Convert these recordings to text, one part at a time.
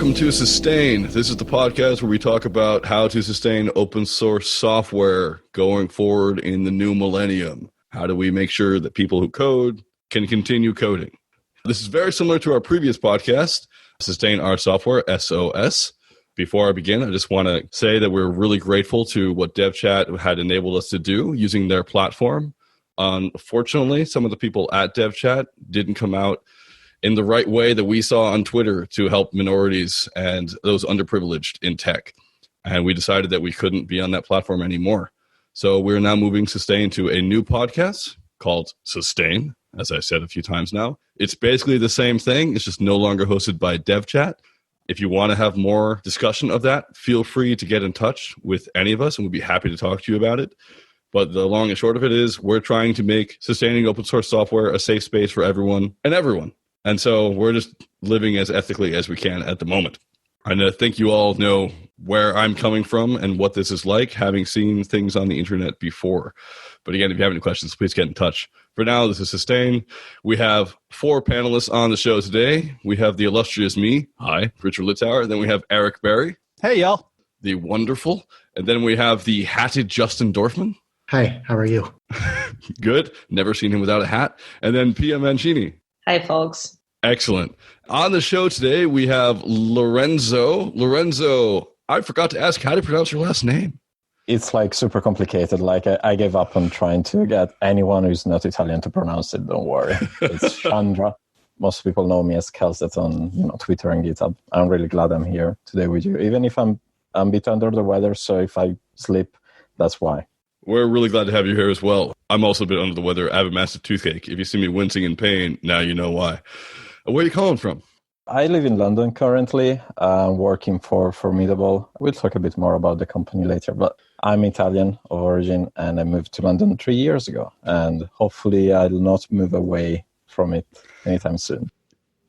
welcome to Sustain. This is the podcast where we talk about how to sustain open source software going forward in the new millennium. How do we make sure that people who code can continue coding? This is very similar to our previous podcast, Sustain Our Software, SOS. Before I begin, I just want to say that we're really grateful to what DevChat had enabled us to do using their platform. Unfortunately, some of the people at DevChat didn't come out in the right way that we saw on Twitter to help minorities and those underprivileged in tech. And we decided that we couldn't be on that platform anymore. So we're now moving Sustain to a new podcast called Sustain, as I said a few times now. It's basically the same thing. It's just no longer hosted by DevChat. If you want to have more discussion of that, feel free to get in touch with any of us, and we'd be happy to talk to you about it. But the long and short of it is we're trying to make sustaining open source software a safe space for everyone and everyone. And so we're just living as ethically as we can at the moment. And I think you all know where I'm coming from and what this is like, having seen things on the internet before. But again, if you have any questions, please get in touch. For now, this is Sustain. We have 4 panelists on the show today. We have the illustrious me. Hi, Richard Littauer. Then we have Eric Berry. Hey, y'all. The wonderful. And then we have the hatted Justin Dorfman. Hi, how are you? Good. Never seen him without a hat. And then Pia Mancini. Hi, folks. Excellent. On the show today, we have Lorenzo. Lorenzo, I forgot to ask, how to pronounce your last name? It's like super complicated. Like I gave up on trying to get anyone who's not Italian to pronounce it. Don't worry. It's Sciandra. Most people know me as Kelset on Twitter and GitHub. I'm really glad I'm here today with you, even if I'm a bit under the weather. So if I slip, that's why. We're really glad to have you here as well. I'm also a bit under the weather. I have a massive toothache. If you see me wincing in pain, now you know why. Where are you calling from? I live in London currently. I'm working for Formidable. We'll talk a bit more about the company later, but I'm Italian of origin and I moved to London 3 years ago. And hopefully I'll not move away from it anytime soon.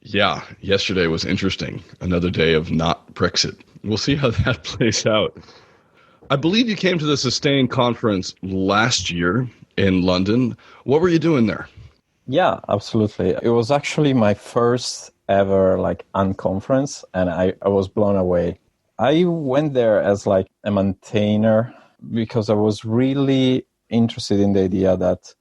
Yeah, yesterday was interesting. Another day of not Brexit. We'll see how that plays out. I believe you came to the Sustain conference last year in London. What were you doing there? Yeah, absolutely. It was actually my first ever unconference, and I was blown away. I went there as a maintainer because I was really interested in the idea that,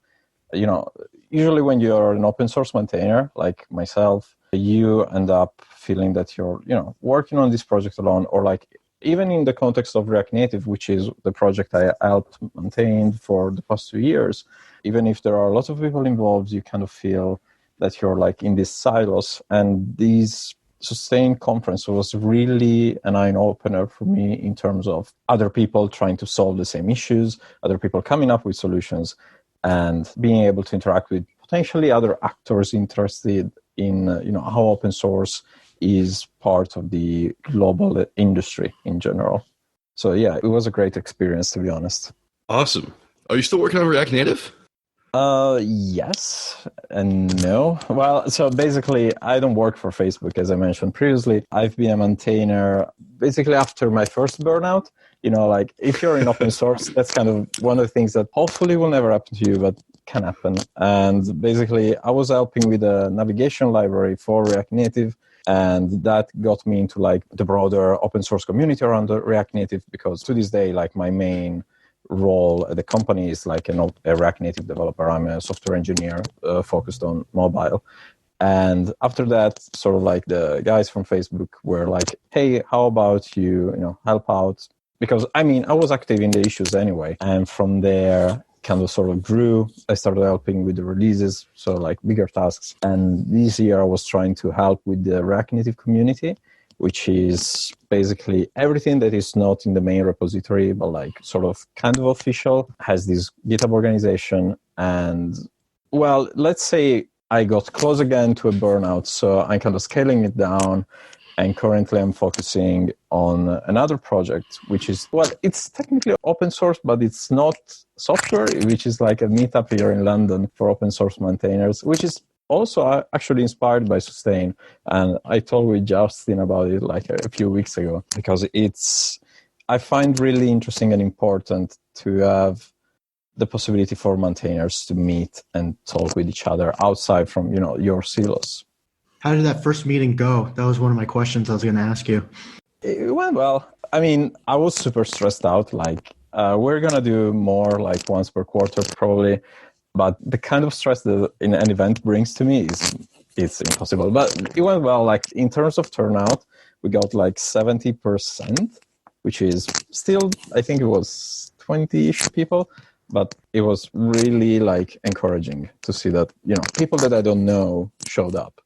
usually when you're an open source maintainer like myself, you end up feeling that you're, working on this project alone, or even in the context of React Native, which is the project I helped maintain for the past 2 years, even if there are a lot of people involved, you kind of feel that you're in these silos. And this Sustain conference was really an eye-opener for me in terms of other people trying to solve the same issues, other people coming up with solutions, and being able to interact with potentially other actors interested in how open source is part of the global industry in general. So yeah, it was a great experience, to be honest. Awesome. Are you still working on React Native? Yes and no. Well, so basically, I don't work for Facebook, as I mentioned previously. I've been a maintainer basically after my first burnout. If you're in open source, that's kind of one of the things that hopefully will never happen to you, but can happen. And basically, I was helping with a navigation library for React Native, and that got me into the broader open source community around the React Native, because to this day, my main role at the company is a React Native developer. I'm a software engineer focused on mobile. And after that, sort of the guys from Facebook were hey, how about you help out? Because I was active in the issues anyway. And from there, kind of sort of grew. I started helping with the releases, so bigger tasks. And this year I was trying to help with the React Native community, which is basically everything that is not in the main repository, but sort of kind of official, has this GitHub organization. And well, let's say I got close again to a burnout, so I'm kind of scaling it down. And currently I'm focusing on another project, which is, well, it's technically open source, but it's not software, which is a meetup here in London for open source maintainers, which is also actually inspired by Sustain. And I talked with Justin about it a few weeks ago, because I find really interesting and important to have the possibility for maintainers to meet and talk with each other outside from, your silos. How did that first meeting go? That was one of my questions I was going to ask you. It went well. I mean, I was super stressed out. Like, we're going to do more like once per quarter probably. But the kind of stress that an event brings to me it's impossible. But it went well. Like, in terms of turnout, we got like 70%, which is still, I think it was 20-ish people. But it was really like encouraging to see that, people that I don't know showed up.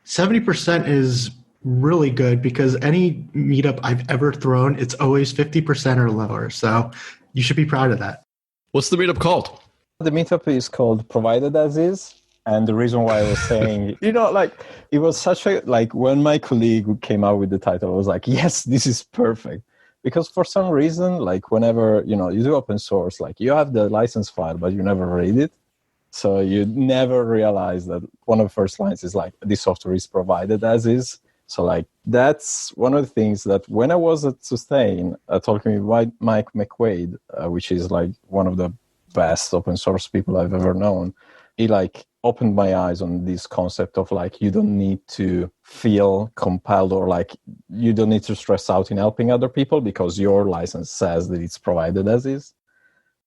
70% is really good because any meetup I've ever thrown, it's always 50% or lower. So you should be proud of that. What's the meetup called? The meetup is called Provided As Is. And the reason why I was saying, it was such a, like when my colleague came out with the title, I was like, yes, this is perfect. Because for some reason, like whenever, you do open source, like you have the license file, but you never read it. So you never realize that one of the first lines is like, this software is provided as is. So like, that's one of the things that when I was at Sustain, talking with Mike McQuaid, which is like one of the best open source people I've ever known, he like opened my eyes on this concept of like, you don't need to feel compelled or like, you don't need to stress out in helping other people because your license says that it's provided as is.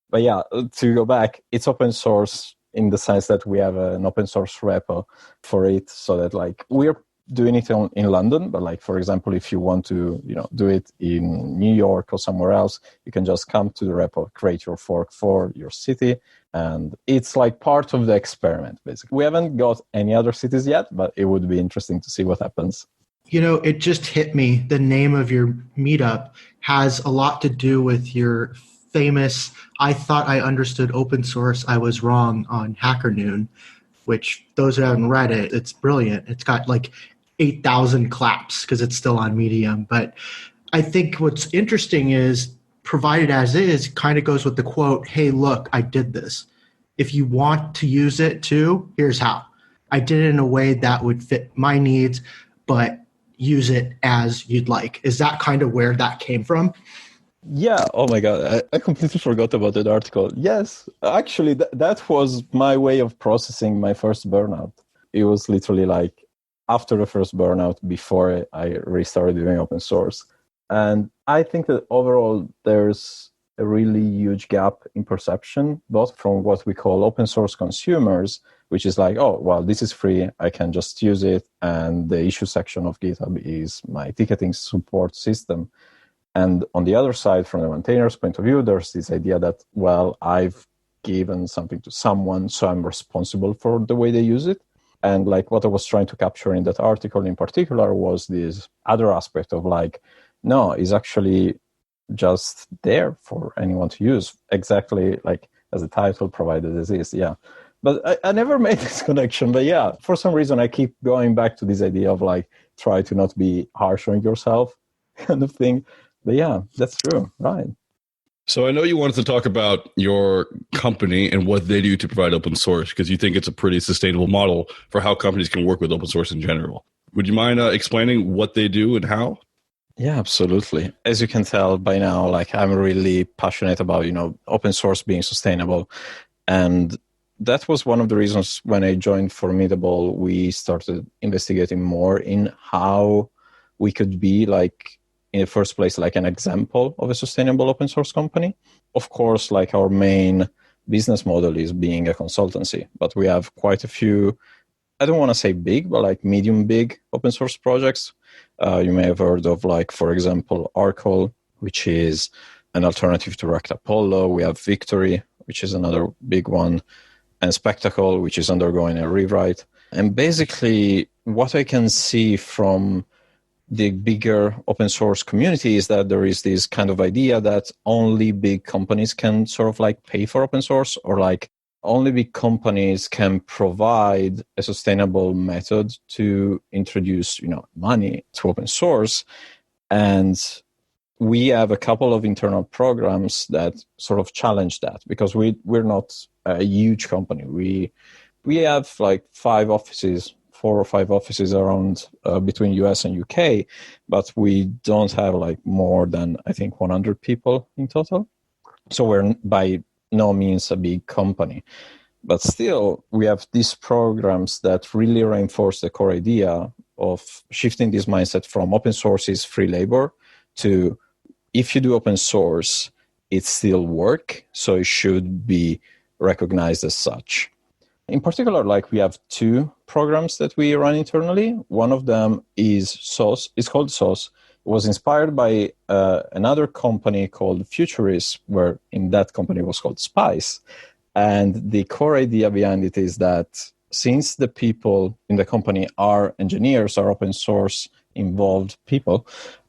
But yeah, to go back, it's open source in the sense that we have an open source repo for it so that like we're doing it in London, but like, for example, if you want to, do it in New York or somewhere else, you can just come to the repo, create your fork for your city. And it's like part of the experiment, basically. We haven't got any other cities yet, but it would be interesting to see what happens. It just hit me. The name of your meetup has a lot to do with your famous, I thought I understood open source, I was wrong on Hacker Noon, which those who haven't read it, it's brilliant. It's got like 8,000 claps because it's still on Medium. But I think what's interesting is provided as is kind of goes with the quote, hey, look, I did this. If you want to use it too, here's how. I did it in a way that would fit my needs, but use it as you'd like. Is that kind of where that came from? Yeah. Oh my God. I completely forgot about that article. Yes. Actually, that was my way of processing my first burnout. It was literally like after the first burnout, before I restarted doing open source. And I think that overall, there's a really huge gap in perception, both from what we call open source consumers, which is like, oh, well, this is free. I can just use it. And the issue section of GitHub is my ticketing support system. And on the other side, from the maintainer's point of view, there's this idea that, well, I've given something to someone, so I'm responsible for the way they use it. And like what I was trying to capture in that article in particular was this other aspect of like, no, it's actually just there for anyone to use, exactly like as the title provided as is. Yeah. But I never made this connection. But yeah, for some reason, I keep going back to this idea of like, try to not be harsh on yourself kind of thing. But yeah, that's true. Right. So I know you wanted to talk about your company and what they do to provide open source because you think it's a pretty sustainable model for how companies can work with open source in general. Would you mind explaining what they do and how? Yeah, absolutely. As you can tell by now, like I'm really passionate about, open source being sustainable. And that was one of the reasons when I joined Formidable, we started investigating more in how we could be like, in the first place, like an example of a sustainable open source company. Of course, like our main business model is being a consultancy, but we have quite a few, I don't want to say big, but like medium big open source projects. You may have heard of like, for example, Arcol, which is an alternative to Rect Apollo. We have Victory, which is another big one, and Spectacle, which is undergoing a rewrite. And basically what I can see from the bigger open source community is that there is this kind of idea that only big companies can sort of like pay for open source, or like only big companies can provide a sustainable method to introduce, money to open source. And we have a couple of internal programs that sort of challenge that because we're not a huge company. We have like 4 or 5 offices around between US and UK, but we don't have like more than, I think, 100 people in total. So we're by no means a big company. But still, we have these programs that really reinforce the core idea of shifting this mindset from open source is free labor to if you do open source, it's still work, so it should be recognized as such. In particular, like we have two programs that we run internally. One of them is SOS. It's called SOS. It was inspired by another company called Futurist, where in that company it was called Spice. And the core idea behind it is that since the people in the company are engineers, are open source involved people,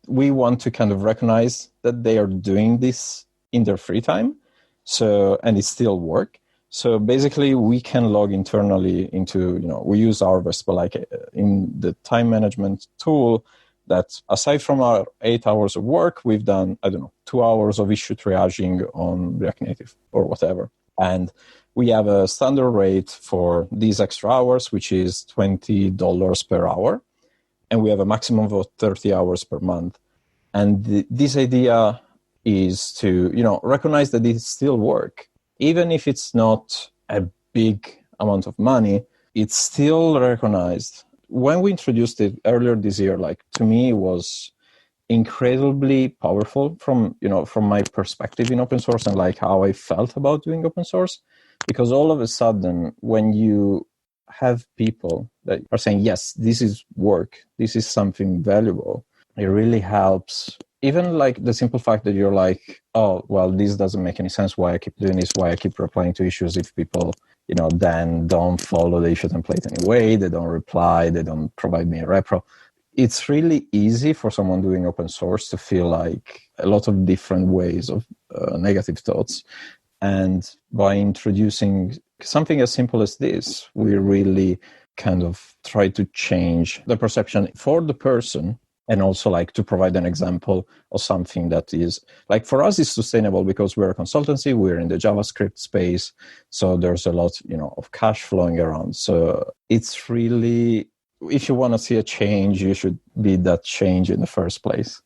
we want to kind of recognize that they are doing this in their free time. So, and it's still work. So basically we can log internally into, we use Harvest, but like in the time management tool that aside from our 8 hours of work, we've done, 2 hours of issue triaging on React Native or whatever. And we have a standard rate for these extra hours, which is $20 per hour. And we have a maximum of 30 hours per month. And this idea is to, recognize that it still work. Even if it's not a big amount of money, it's still recognized. When we introduced it earlier this year, like to me, it was incredibly powerful from my perspective in open source and like how I felt about doing open source. Because all of a sudden, when you have people that are saying, yes, this is work, this is something valuable, it really helps. Even like the simple fact that you're like, oh, well, this doesn't make any sense. Why I keep doing this, why I keep replying to issues if people, then don't follow the issue template anyway, they don't reply, they don't provide me a repro. It's really easy for someone doing open source to feel like a lot of different ways of negative thoughts. And by introducing something as simple as this, we really kind of try to change the perception for the person and also like to provide an example of something that is like for us is sustainable because we're a consultancy, we're in the JavaScript space. So there's a lot, of cash flowing around. So it's really, if you want to see a change, you should be that change in the first place.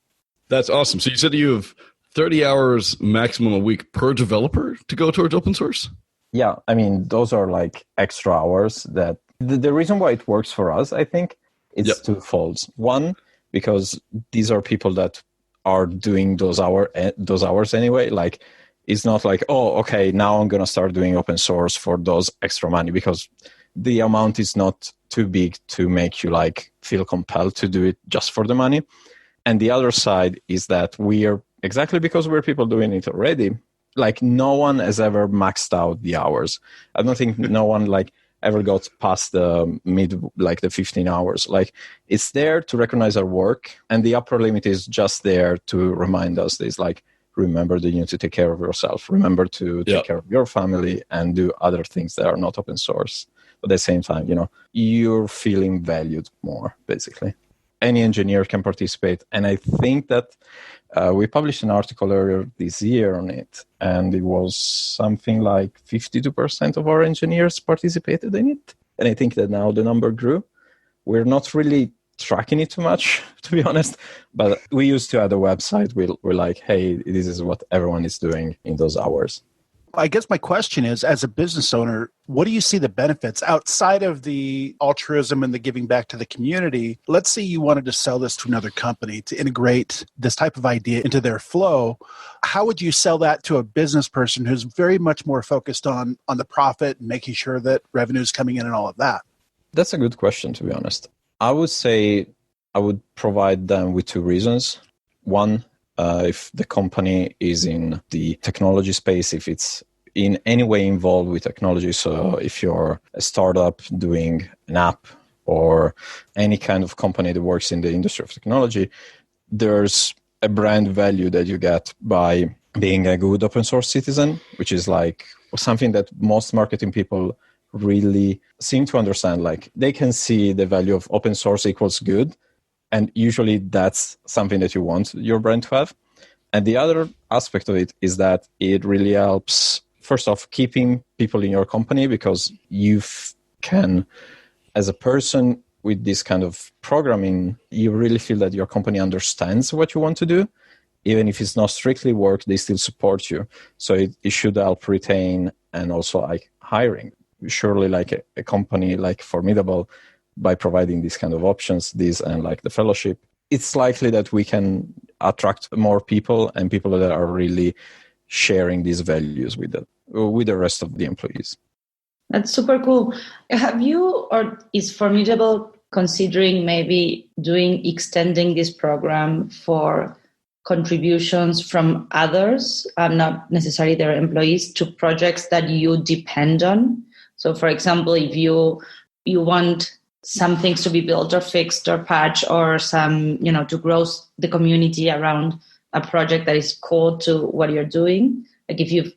That's awesome. So you said you have 30 hours maximum a week per developer to go towards open source? Yeah, I mean, those are like extra hours that the reason why it works for us, I think, it's twofold. One, because these are people that are doing those hours anyway. Like, it's not like, oh, okay, now I'm going to start doing open source for those extra money because the amount is not too big to make you like feel compelled to do it just for the money. And the other side is that we are, exactly because we're people doing it already, like no one has ever maxed out the hours. I don't think no one like ever got past the the 15 hours. Like it's there to recognize our work, and the upper limit is just there to remind us this, like, remember that you need to take care of yourself. Remember to take care of your family and do other things that are not open source. But at the same time, you're feeling valued more, basically. Any engineer can participate. And I think that we published an article earlier this year on it, and it was something like 52% of our engineers participated in it. And I think that now the number grew. We're not really tracking it too much, to be honest, but we used to at the website, we're like, hey, this is what everyone is doing in those hours. I guess my question is, as a business owner, what do you see the benefits outside of the altruism and the giving back to the community? Let's say you wanted to sell this to another company to integrate this type of idea into their flow. How would you sell that to a business person who's very much more focused on the profit and making sure that revenue is coming in and all of that? That's a good question, to be honest. I would say I would provide them with two reasons. One, if the company is in the technology space, if it's in any way involved with technology. So if you're a startup doing an app or any kind of company that works in the industry of technology, there's a brand value that you get by being a good open source citizen, which is like something that most marketing people really seem to understand. Like they can see the value of open source equals good. And usually that's something that you want your brand to have. And the other aspect of it is that it really helps, first off, keeping people in your company, because you can, as a person with this kind of programming, you really feel that your company understands what you want to do. Even if it's not strictly work, they still support you. So it should help retain and also like hiring. surely like a company like Formidable, by providing these kind of options, these and like the fellowship, it's likely that we can attract more people and people that are really sharing these values with the rest of the employees. That's super cool. Have you, or is Formidable considering maybe extending this program for contributions from others, not necessarily their employees, to projects that you depend on? So, for example, if you want some things to be built or fixed or patched, or some, to grow the community around a project that is core to what you're doing, like if you've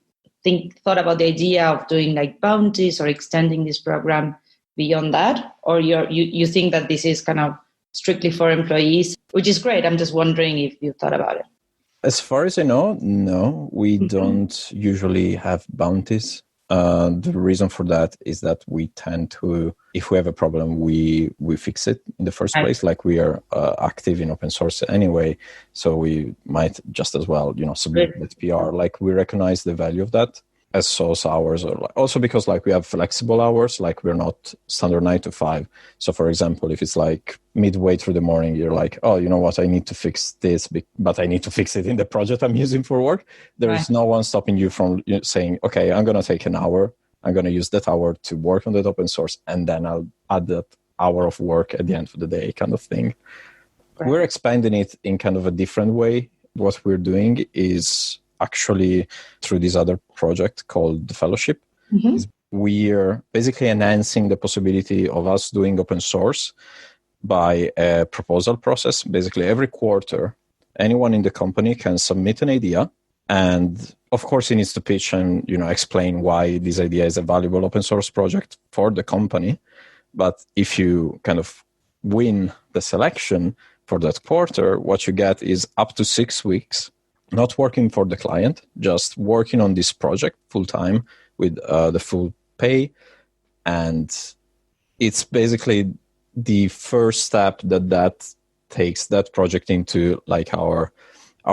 thought about the idea of doing like bounties or extending this program beyond that, or you think that this is kind of strictly for employees, which is great. I'm just wondering if you thought about it. As far as I know, no, we don't usually have bounties. The reason for that is that we tend to, if we have a problem, we fix it in the first place. Like we are active in open source anyway, so we might just as well, submit that PR. Like we recognize the value of that as source hours, or also because like we have flexible hours, like we're not standard 9 to 5. So for example, if it's like midway through the morning, you're like, oh, you know what, I need to fix this, but I need to fix it in the project I'm using for work. There is no one stopping you from saying, okay, I'm going to take an hour. I'm going to use that hour to work on that open source, and then I'll add that hour of work at the end of the day kind of thing. Right. We're expanding it in kind of a different way. What we're doing is actually through this other project called the Fellowship. We're basically enhancing the possibility of us doing open source by a proposal process. Basically, every quarter, anyone in the company can submit an idea, and of course, he needs to pitch and explain why this idea is a valuable open source project for the company. But if you kind of win the selection for that quarter, what you get is up to 6 weeks not working for the client, just working on this project full time with the full pay. And it's basically the first step that takes that project into like our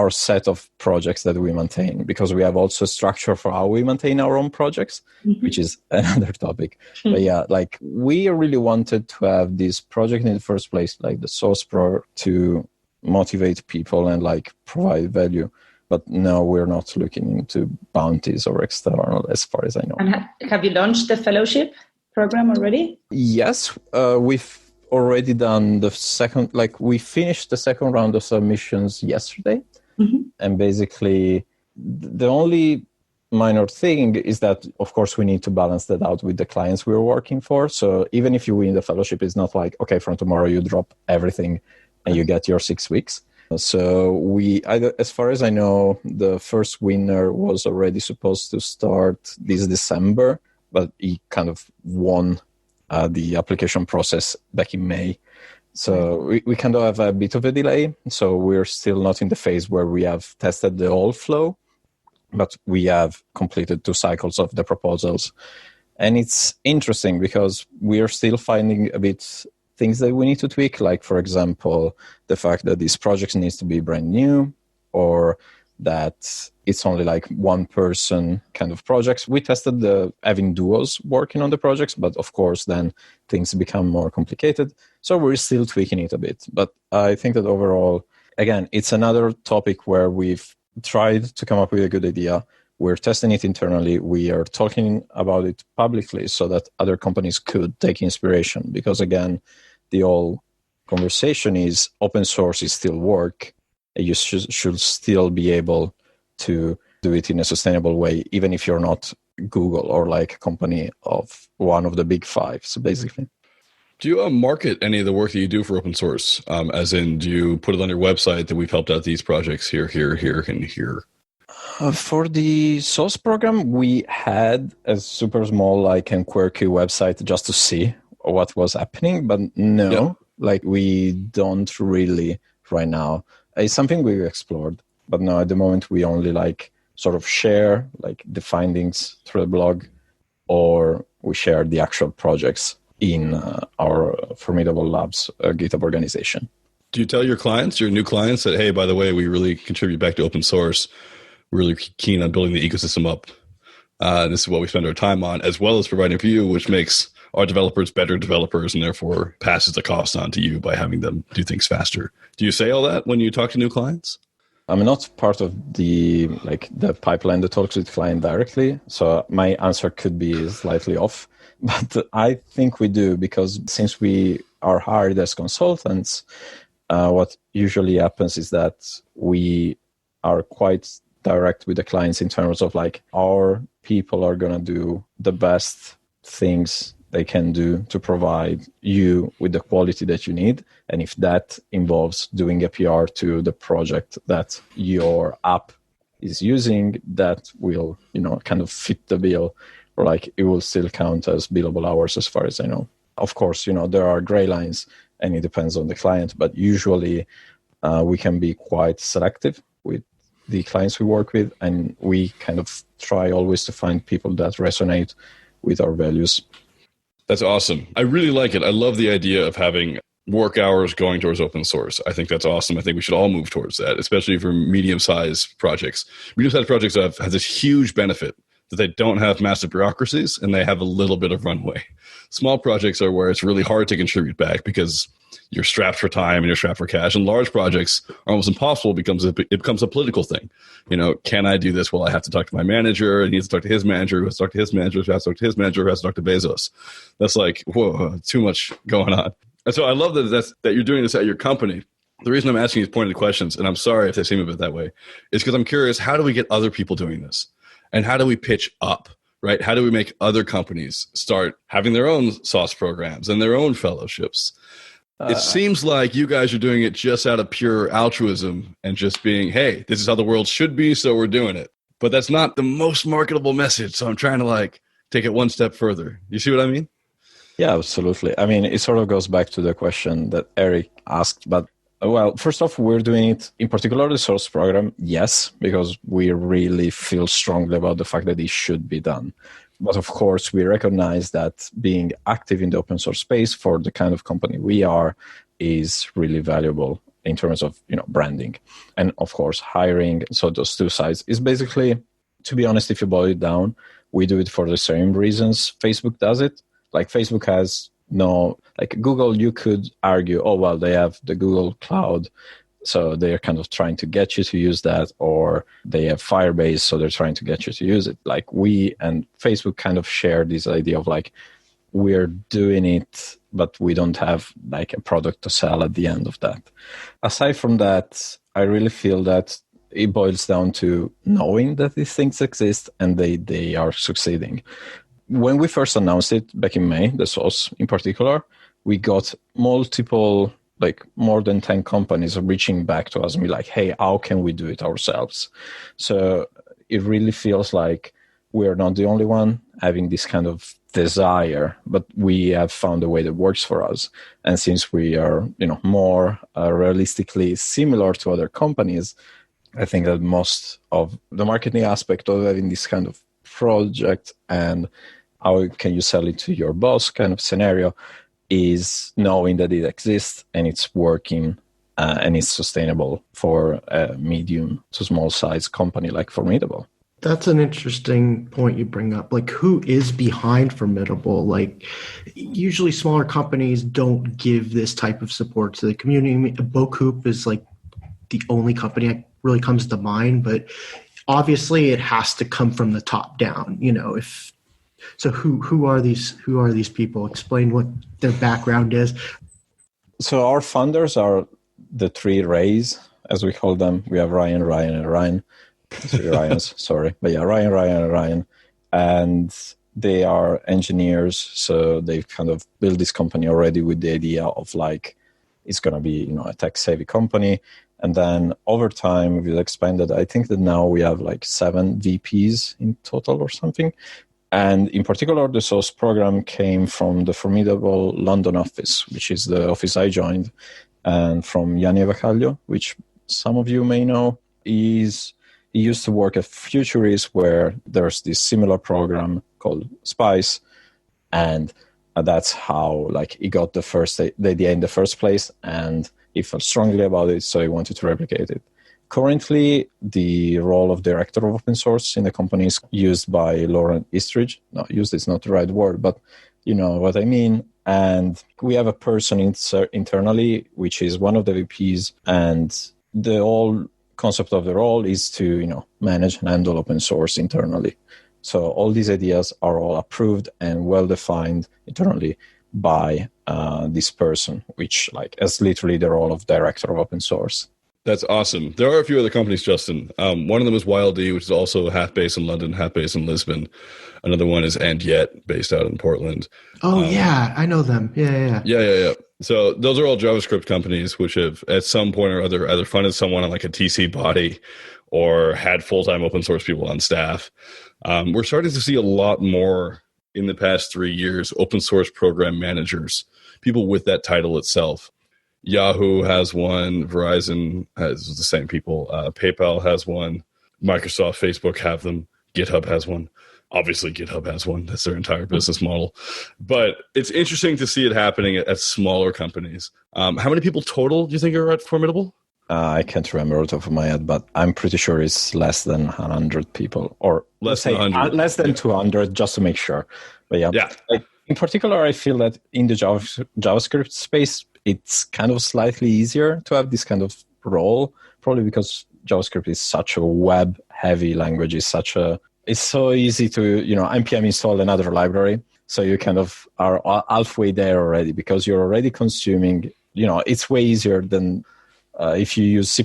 set of projects that we maintain, because we have also a structure for how we maintain our own projects, which is another topic. But yeah, like we really wanted to have this project in the first place, like the source pro, to motivate people and like provide value. But no, we're not looking into bounties or external, as far as I know. And have you launched the fellowship program already? Yes, we've already done the second, like we finished the second round of submissions yesterday. And basically the only minor thing is that, of course, we need to balance that out with the clients we're working for. So even if you win the fellowship, it's not like, okay, from tomorrow you drop everything and you get your 6 weeks. So as far as I know, the first winner was already supposed to start this December, but he kind of won the application process back in May. So we kind of have a bit of a delay. So we're still not in the phase where we have tested the whole flow, but we have completed 2 cycles of the proposals. And it's interesting because we are still finding a bit things that we need to tweak, like, for example, the fact that these projects needs to be brand new, or that it's only like one person kind of projects. We tested having duos working on the projects, but of course then things become more complicated. So we're still tweaking it a bit. But I think that overall, again, it's another topic where we've tried to come up with a good idea. We're testing it internally. We are talking about it publicly so that other companies could take inspiration. Because again, the whole conversation is open source is still work. You should still be able to do it in a sustainable way, even if you're not Google or like a company of one of the big 5. So basically. Do you market any of the work that you do for open source? As in, do you put it on your website that we've helped out these projects here, and here? For the source program, we had a super small like and quirky website just to see what was happening, but no, like we don't really right now. It's something we explored, but no, at the moment we only like sort of share like the findings through the blog, or we share the actual projects in our Formidable Labs GitHub organization. Do you tell your clients, your new clients, that, hey, by the way, we really contribute back to open source, really keen on building the ecosystem up? This is what we spend our time on, as well as providing for you, which makes our developers better developers and therefore passes the cost on to you by having them do things faster. Do you say all that when you talk to new clients? I'm not part of the pipeline that talks with client directly, so my answer could be slightly off. But I think we do, because since we are hired as consultants, what usually happens is that we are quite direct with the clients in terms of like, our people are going to do the best things they can do to provide you with the quality that you need. And if that involves doing a PR to the project that your app is using, that will, kind of fit the bill, or like it will still count as billable hours as far as I know. Of course, there are gray lines and it depends on the client, but usually we can be quite selective with the clients we work with, and we kind of try always to find people that resonate with our values. That's awesome. I really like it. I love the idea of having work hours going towards open source. I think that's awesome. I think we should all move towards that, especially for medium-sized projects. Medium-sized projects have this huge benefit that they don't have massive bureaucracies and they have a little bit of runway. Small projects are where it's really hard to contribute back because you're strapped for time and you're strapped for cash. And large projects are almost impossible. It becomes a political thing. Can I do this? Well, I have to talk to my manager, and he has to talk to his manager, who has to talk to his manager, who has to talk to his manager, who has to talk to Bezos. That's like, whoa, too much going on. And so I love that you're doing this at your company. The reason I'm asking these pointed questions, and I'm sorry if they seem a bit that way, is because I'm curious, how do we get other people doing this? And how do we pitch up, right? How do we make other companies start having their own sauce programs and their own fellowships? It seems like you guys are doing it just out of pure altruism and just being, hey, this is how the world should be, so we're doing it. But that's not the most marketable message. So I'm trying to take it one step further. You see what I mean? Yeah, absolutely. I mean, it sort of goes back to the question that Eric asked, but well, first off, we're doing it in particular the source program, yes, because we really feel strongly about the fact that it should be done. But of course, we recognize that being active in the open source space for the kind of company we are is really valuable in terms of branding. And of course, hiring. So those two sides is basically, to be honest, if you boil it down, we do it for the same reasons Facebook does it. Like Facebook has Google, you could argue, oh, well, they have the Google Cloud, so they're kind of trying to get you to use that, or they have Firebase, so they're trying to get you to use it. Like we and Facebook kind of share this idea of we're doing it, but we don't have a product to sell at the end of that. Aside from that, I really feel that it boils down to knowing that these things exist and they are succeeding. When we first announced it back in May, the sauce in particular, we got multiple, more than 10 companies reaching back to us and be like, hey, how can we do it ourselves? So it really feels like we're not the only one having this kind of desire, but we have found a way that works for us. And since we are, more realistically similar to other companies, I think that most of the marketing aspect of having this kind of project and how can you sell it to your boss kind of scenario is knowing that it exists and it's working and it's sustainable for a medium to small size company like Formidable. That's an interesting point you bring up. Who is behind Formidable? Usually smaller companies don't give this type of support to the community. Bocoup is the only company that really comes to mind, but obviously it has to come from the top down. So who are these people? Explain what their background is. So our funders are the three Rays, as we call them. We have Ryan, and Ryan. Three Ryans, sorry. But yeah, Ryan, and Ryan. And they are engineers, so they've kind of built this company already with the idea of it's going to be, a tech-savvy company. And then over time, we've expanded. I think that now we have 7 VPs in total or something. And in particular, the source program came from the Formidable London office, which is the office I joined, and from Yanni Vacaglio, which some of you may know. He used to work at Futurist, where there's this similar program called Spice, and that's how he got the idea in the first place, and he felt strongly about it, so he wanted to replicate it. Currently, the role of director of open source in the company is used by Lauren Istridge. No, used is not the right word, but you know what I mean. And we have a person internally, which is one of the VPs, and the whole concept of the role is to, you know, manage and handle open source internally. So all these ideas are all approved and well defined internally by this person, which like is literally the role of director of open source. That's awesome. There are a few other companies, Justin. One of them is YLD, which is also half based in London, half based in Lisbon. Another one is And Yet, based out in Portland. Oh, yeah, I know them. Yeah. So those are all JavaScript companies which have at some point or other either funded someone on like a TC body or had full-time open source people on staff. We're starting to see a lot more in the past 3 years, open source program managers, people with that title itself. Yahoo has one, Verizon has the same people, PayPal has one, Microsoft, Facebook have them, GitHub has one. Obviously, GitHub has one. That's their entire business model. But it's interesting to see it happening at smaller companies. How many people total do you think are at Formidable? I can't remember off the top of my head, but I'm pretty sure it's less than 100 people, or less than 100. Less than 200, just to make sure. But yeah. Like, in particular, I feel that in the JavaScript space, it's kind of slightly easier to have this kind of role, probably because JavaScript is such a web-heavy language. It's so easy to, you know, npm install another library. So you kind of are halfway there already because you're already consuming, you know, it's way easier than if you use C++.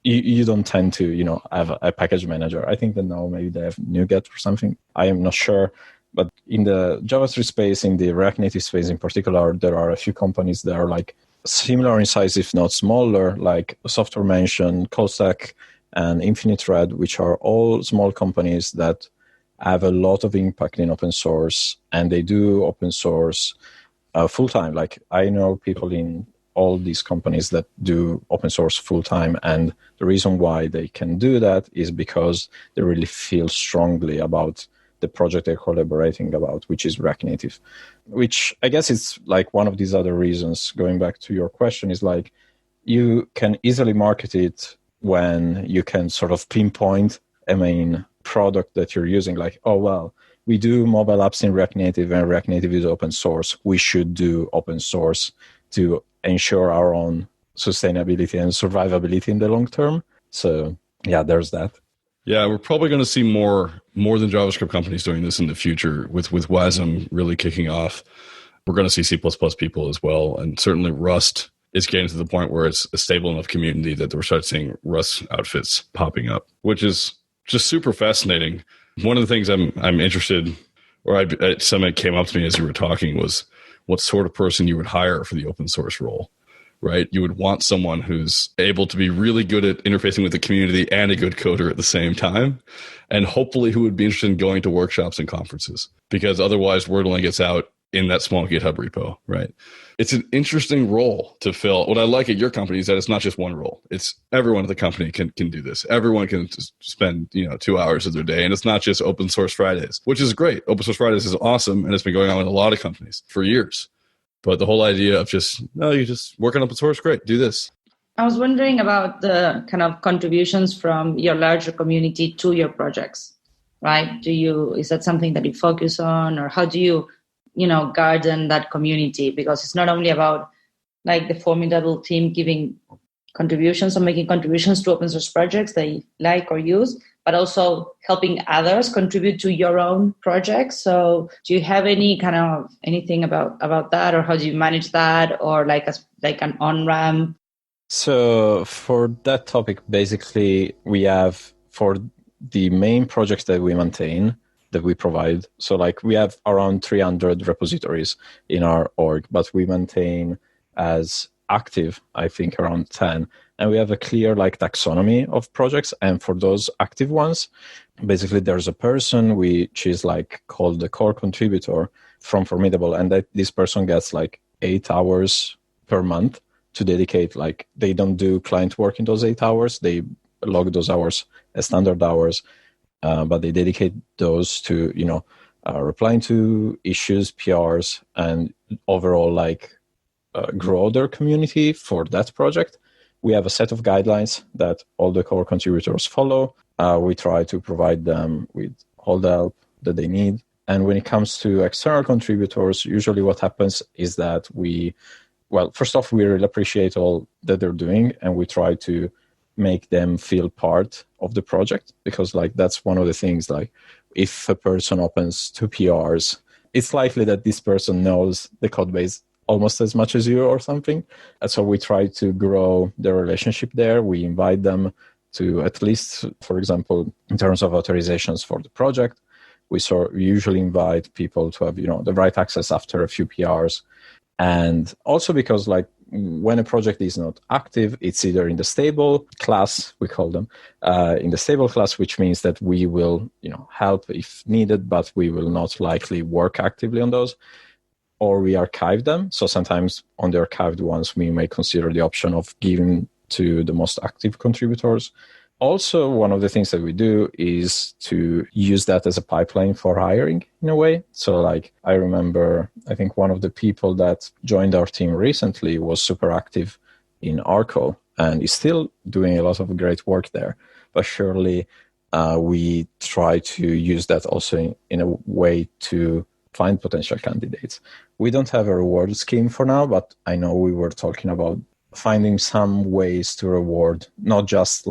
You don't tend to, you know, have a package manager. I think that now maybe they have NuGet or something. I am not sure. But in the JavaScript space, in the React Native space in particular, there are a few companies that are like similar in size, if not smaller, like Software Mention, CallStack, and Infinite Thread, which are all small companies that have a lot of impact in open source, and they do open source full-time. Like I know people in all these companies that do open source full-time, and the reason why they can do that is because they really feel strongly about the project they're collaborating about, which is React Native, which I guess it's like one of these other reasons, going back to your question, is like you can easily market it when you can sort of pinpoint a main product that you're using, like, oh, well, we do mobile apps in React Native and React Native is open source. We should do open source to ensure our own sustainability and survivability in the long term. So yeah, there's that. Yeah, we're probably going to see more than JavaScript companies doing this in the future with WASM really kicking off. We're going to see C++ people as well. And certainly Rust is getting to the point where it's a stable enough community that we're starting seeing Rust outfits popping up, which is just super fascinating. One of the things I'm interested, or something came up to me as you were talking, was what sort of person you would hire for the open source role. Right? You would want someone who's able to be really good at interfacing with the community and a good coder at the same time, and hopefully who would be interested in going to workshops and conferences, because otherwise word only gets out in that small GitHub repo, right? It's an interesting role to fill. What I like at your company is that it's not just one role. It's everyone at the company can do this. Everyone can spend 2 hours of their day, and it's not just Open Source Fridays, which is great. Open Source Fridays is awesome, and it's been going on with a lot of companies for years. But the whole idea of you just work on open source, great, do this. I was wondering about the kind of contributions from your larger community to your projects, right? Is that something that you focus on, or how do you, garden that community? Because it's not only about like the Formidable team giving contributions or making contributions to open source projects they like or use, but also helping others contribute to your own projects. So do you have anything about that, or how do you manage that, or like an on-ramp? So for that topic, basically we have, for the main projects that we maintain, that we provide, so like we have around 300 repositories in our org, but we maintain as active, I think, around 10. And we have a clear taxonomy of projects. And for those active ones, basically there's a person which is called the core contributor from Formidable. And that this person gets 8 hours per month to dedicate. They don't do client work in those 8 hours. They log those hours as standard hours, but they dedicate those to, replying to issues, PRs, and overall grow their community for that project. we have a set of guidelines that all the core contributors follow. We try to provide them with all the help that they need. And when it comes to external contributors, usually what happens is that first off, we really appreciate all that they're doing, and we try to make them feel part of the project, because that's one of the things, if a person opens 2 PRs, it's likely that this person knows the code base almost as much as you or something. And so we try to grow the relationship there. We invite them to, at least, for example, in terms of authorizations for the project, we usually invite people to have, the right access after a few PRs. And also because when a project is not active, it's either in the stable class, we call them, in the stable class, which means that we will, help if needed, but we will not likely work actively on those, or we archive them. So sometimes on the archived ones, we may consider the option of giving to the most active contributors. Also, one of the things that we do is to use that as a pipeline for hiring in a way. So I remember, I think one of the people that joined our team recently was super active in Arco and is still doing a lot of great work there. But surely we try to use that also in a way to find potential candidates. We don't have a reward scheme for now, but I know we were talking about finding some ways to reward, not just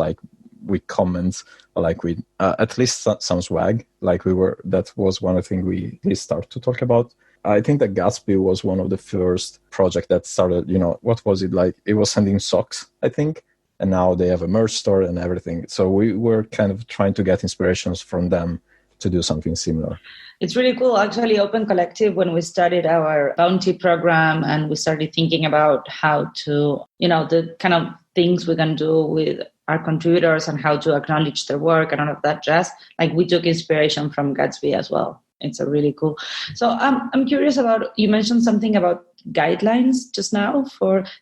with comments, with at least some swag. That was one of the things we started to talk about. I think that Gatsby was one of the first projects that started, what was it like? It was sending socks, I think. And now they have a merch store and everything. So we were kind of trying to get inspirations from them to do something similar. It's really cool. Actually, Open Collective, when we started our bounty program and we started thinking about how to, the kind of things we can do with our contributors and how to acknowledge their work and all of that jazz, we took inspiration from Gatsby as well. It's a really cool. So I'm curious about, you mentioned something about guidelines just now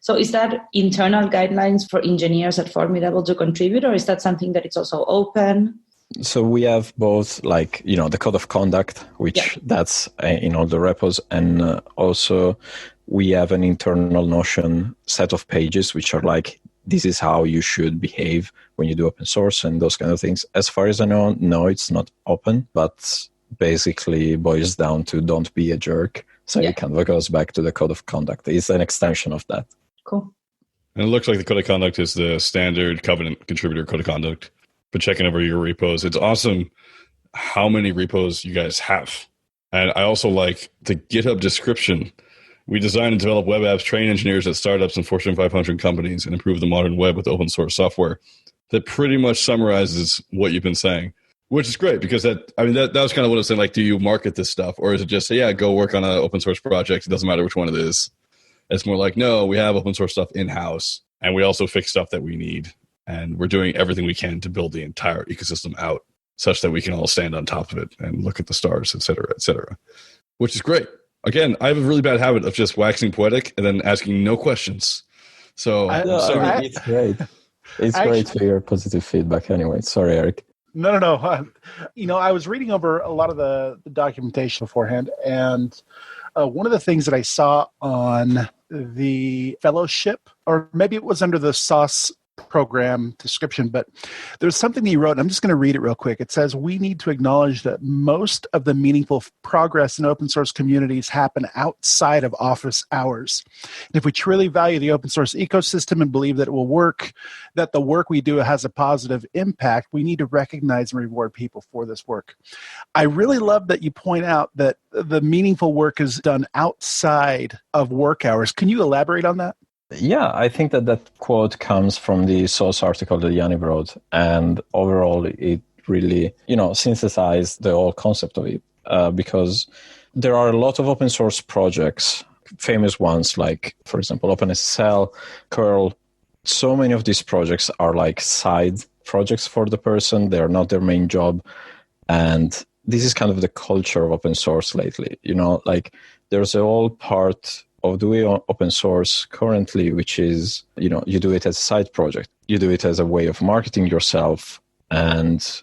so is that internal guidelines for engineers at Formidable to contribute, or is that something that it's also open? So we have both the code of conduct, which that's in all the repos. And also we have an internal Notion set of pages, which are this is how you should behave when you do open source and those kind of things. As far as I know, no, it's not open, but basically boils down to don't be a jerk. So it kind of goes back to the code of conduct. It's an extension of that. Cool. And it looks like the code of conduct is the standard covenant contributor code of conduct for checking over your repos. It's awesome how many repos you guys have. And I also like the GitHub description. We design and develop web apps, train engineers at startups and Fortune 500 companies, and improve the modern web with open source software. That pretty much summarizes what you've been saying, which is great because that was kind of what I was saying. Do you market this stuff, or is it just go work on an open source project? It doesn't matter which one it is. It's more no, we have open source stuff in house, and we also fix stuff that we need, and we're doing everything we can to build the entire ecosystem out such that we can all stand on top of it and look at the stars, et cetera, which is great. Again, I have a really bad habit of just waxing poetic and then asking no questions. So it's great. It's great to hear positive feedback anyway. Sorry, Eric. No. I was reading over a lot of the documentation beforehand, and one of the things that I saw on the fellowship, or maybe it was under the SOS program description, but there's something that you wrote, and I'm just going to read it real quick. It says, we need to acknowledge that most of the meaningful progress in open source communities happen outside of office hours. And if we truly value the open source ecosystem and believe that it will work, that the work we do has a positive impact, we need to recognize and reward people for this work. I really love that you point out that the meaningful work is done outside of work hours. Can you elaborate on that? Yeah, I think that quote comes from the source article that Yanni wrote, and overall it really, synthesized the whole concept of it, because there are a lot of open source projects, famous ones like, for example, OpenSSL, curl. So many of these projects are side projects for the person. They're not their main job. And this is kind of the culture of open source lately. There's a whole part of doing open source currently, which is, you do it as a side project. You do it as a way of marketing yourself. And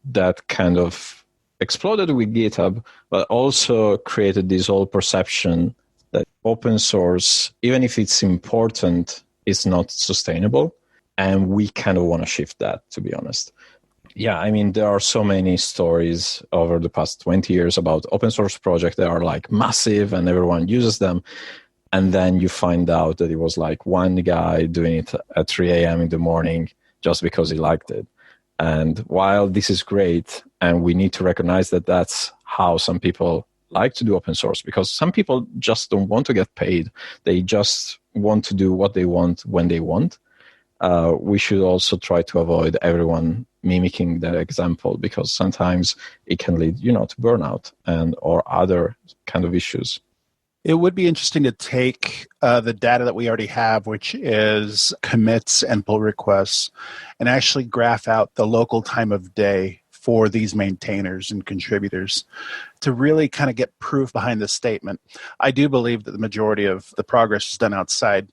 that kind of exploded with GitHub, but also created this whole perception that open source, even if it's important, is not sustainable. And we kind of want to shift that, to be honest. Yeah, I mean, there are so many stories over the past 20 years about open source projects that are like massive and everyone uses them. And then you find out that it was like one guy doing it at 3 a.m. in the morning just because he liked it. And while this is great, and we need to recognize that that's how some people like to do open source, because some people just don't want to get paid. They just want to do what they want when they want. We should also try to avoid everyone mimicking that example, because sometimes it can lead, to burnout and or other kind of issues. It would be interesting to take the data that we already have, which is commits and pull requests, and actually graph out the local time of day for these maintainers and contributors to really kind of get proof behind the statement. I do believe that the majority of the progress is done outside.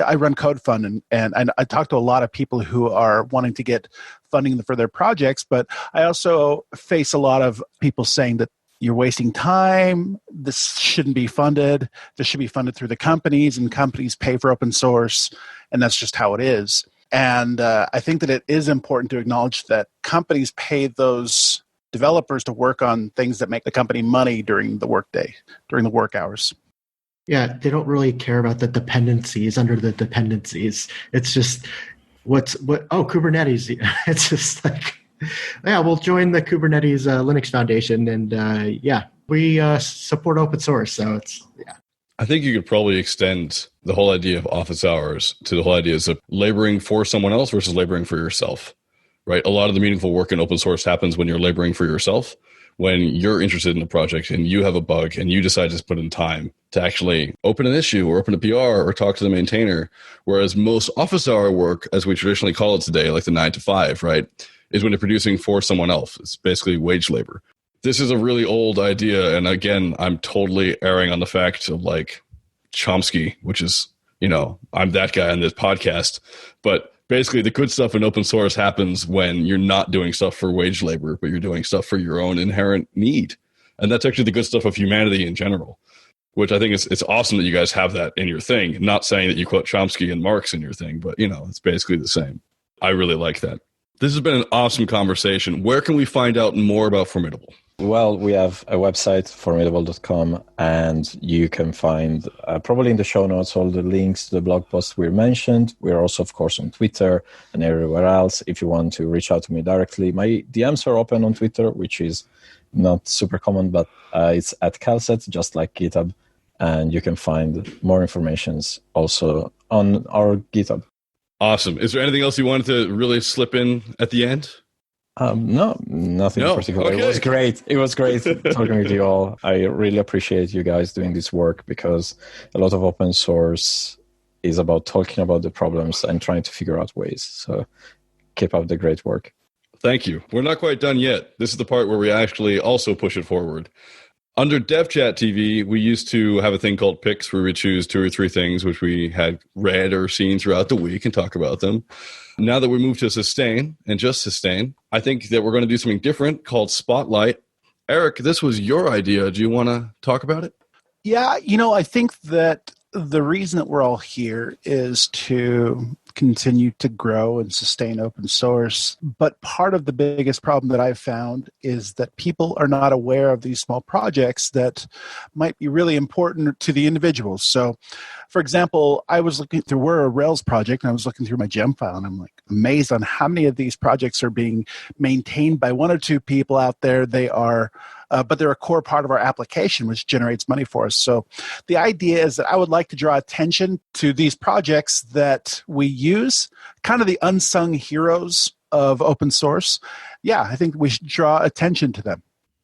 I run CodeFund, and I talk to a lot of people who are wanting to get funding for their projects, but I also face a lot of people saying that you're wasting time, this shouldn't be funded, this should be funded through the companies, and companies pay for open source, and that's just how it is. And I think that it is important to acknowledge that companies pay those developers to work on things that make the company money during the workday, during the work hours. Yeah, they don't really care about the dependencies under the dependencies. It's just Kubernetes. It's just like, yeah, we'll join the Kubernetes Linux Foundation, and we support open source. So it's, yeah. I think you could probably extend the whole idea of office hours to the whole ideas of laboring for someone else versus laboring for yourself, right? A lot of the meaningful work in open source happens when you're laboring for yourself, when you're interested in a project and you have a bug and you decide to put in time to actually open an issue or open a PR or talk to the maintainer. Whereas most office hour work, as we traditionally call it today, like the 9 to 5, right, is when you're producing for someone else. It's basically wage labor. This is a really old idea. And again, I'm totally erring on the fact of like Chomsky, which is, I'm that guy on this podcast. But basically the good stuff in open source happens when you're not doing stuff for wage labor, but you're doing stuff for your own inherent need. And that's actually the good stuff of humanity in general, which I think it's awesome that you guys have that in your thing. Not saying that you quote Chomsky and Marx in your thing, but, it's basically the same. I really like that. This has been an awesome conversation. Where can we find out more about Formidable? Well, we have a website, formidable.com, and you can find probably in the show notes all the links to the blog posts we mentioned. We're also, of course, on Twitter and everywhere else. If you want to reach out to me directly, my DMs are open on Twitter, which is not super common, but it's at Calset, just like GitHub. And you can find more information also on our GitHub. Awesome. Is there anything else you wanted to really slip in at the end? No, nothing in particular. Okay. It was great. It was great talking with you all. I really appreciate you guys doing this work, because a lot of open source is about talking about the problems and trying to figure out ways. So keep up the great work. Thank you. We're not quite done yet. This is the part where we actually also push it forward. Under DevChat TV, we used to have a thing called Picks, where we choose 2 or 3 things which we had read or seen throughout the week and talk about them. Now that we moved to Sustain and just Sustain, I think that we're going to do something different called Spotlight. Eric, this was your idea. Do you want to talk about it? Yeah, I think that the reason that we're all here is to continue to grow and sustain open source. But part of the biggest problem that I've found is that people are not aware of these small projects that might be really important to the individuals. So, for example, I was looking through, we're a Rails project, and I was looking through my gem file, and I'm like amazed on how many of these projects are being maintained by 1 or 2 people out there. They are but they're a core part of our application, which generates money for us. So the idea is that I would like to draw attention to these projects that we use, kind of the unsung heroes of open source. Yeah, I think we should draw attention to them.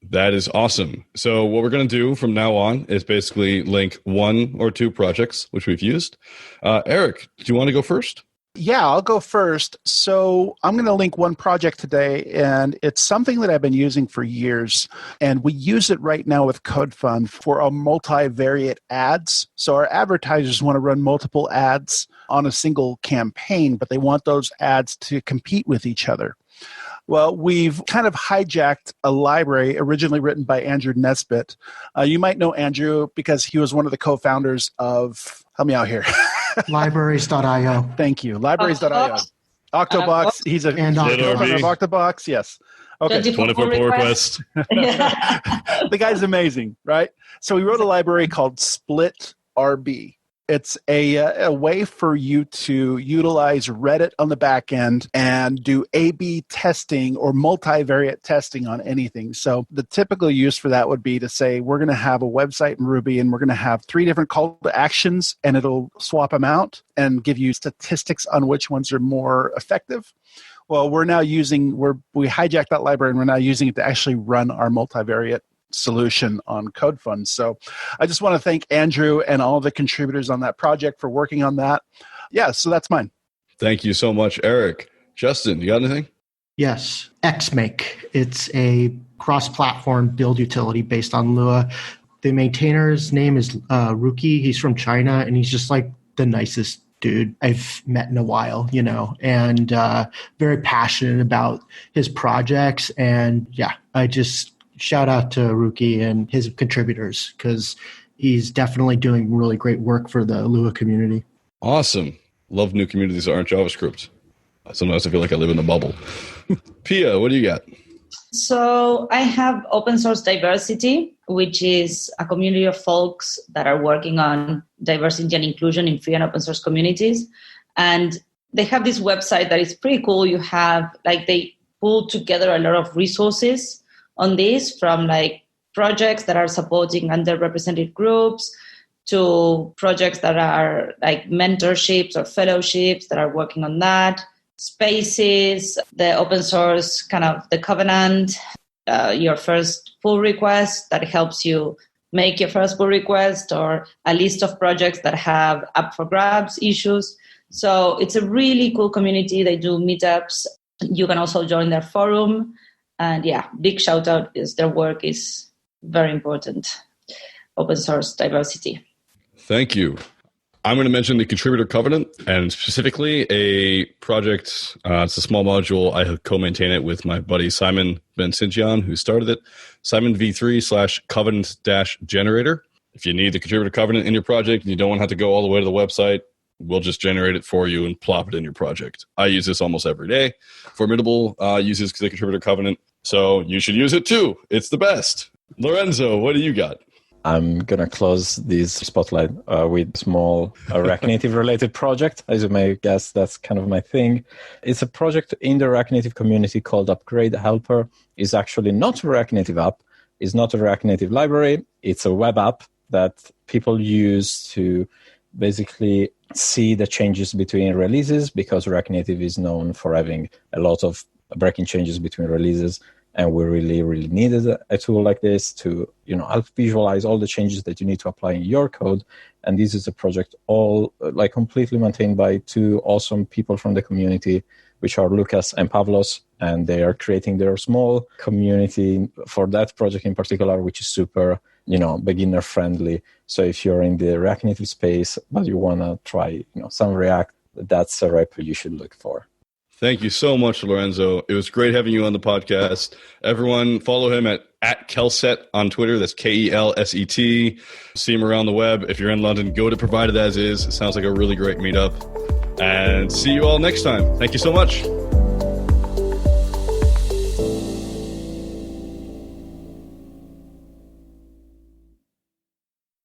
That is awesome. So what we're going to do from now on is basically link 1 or 2 projects which we've used. Eric, do you want to go first? Yeah, I'll go first. So I'm going to link one project today, and it's something that I've been using for years. And we use it right now with CodeFund for our multivariate ads. So our advertisers want to run multiple ads on a single campaign, but they want those ads to compete with each other. Well, we've kind of hijacked a library originally written by Andrew Nesbitt. You might know Andrew because he was one of the co-founders of, help me out here. Libraries.io. Thank you. Libraries.io. Octobox. He's a And co-founder of Octobox. Yes. Okay. 24 pull requests. The guy's amazing, right? So he wrote a library called Split RB. It's a way for you to utilize Reddit on the back end and do A/B testing or multivariate testing on anything. So the typical use for that would be to say, we're going to have a website in Ruby and we're going to have 3 different call to actions, and it'll swap them out and give you statistics on which ones are more effective. Well, we hijacked that library and we're now using it to actually run our multivariate solution on CodeFund. So I just want to thank Andrew and all the contributors on that project for working on that. Yeah, so that's mine. Thank you so much, Eric. Justin, you got anything? Yes, Xmake. It's a cross-platform build utility based on Lua. The maintainer's name is Ruki. He's from China, and he's just like the nicest dude I've met in a while, and very passionate about his projects. And yeah, I just shout out to Ruki and his contributors because he's definitely doing really great work for the Lua community. Awesome. Love new communities that aren't JavaScript. Sometimes I feel like I live in a bubble. Pia, what do you got? So I have Open Source Diversity, which is a community of folks that are working on diversity and inclusion in free and open source communities. And they have this website that is pretty cool. They pull together a lot of resources on this, from projects that are supporting underrepresented groups to projects that are like mentorships or fellowships that are working on that, spaces, the open source the covenant, your first pull request that helps you make your first pull request, or a list of projects that have up for grabs issues. So it's a really cool community. They do meetups. You can also join their forum. And yeah, big shout out, is their work is very important. Open source diversity. Thank you. I'm going to mention the Contributor Covenant, and specifically a project. It's a small module. I co-maintain it with my buddy Simon Ben-Sinjian, who started it. Simon v3/covenant-generator. If you need the Contributor Covenant in your project and you don't want to have to go all the way to the website, we'll just generate it for you and plop it in your project. I use this almost every day. Formidable uses the Contributor Covenant, so you should use it too. It's the best. Lorenzo, what do you got? I'm going to close this spotlight with a small React Native related project. As you may guess, that's kind of my thing. It's a project in the React Native community called Upgrade Helper. It's actually not a React Native app. It's not a React Native library. It's a web app that people use to basically see the changes between releases, because React Native is known for having a lot of breaking changes between releases. And we really, really needed a tool like this to, help visualize all the changes that you need to apply in your code. And this is a project all completely maintained by 2 awesome people from the community, which are Lucas and Pavlos. And they are creating their small community for that project in particular, which is super, beginner friendly. So if you're in the React Native space, but you want to try, some React, that's a repo you should look for. Thank you so much, Lorenzo. It was great having you on the podcast. Everyone follow him at Kelset on Twitter. That's Kelset. See him around the web. If you're in London, go to Provided As Is. It sounds like a really great meetup. And see you all next time. Thank you so much.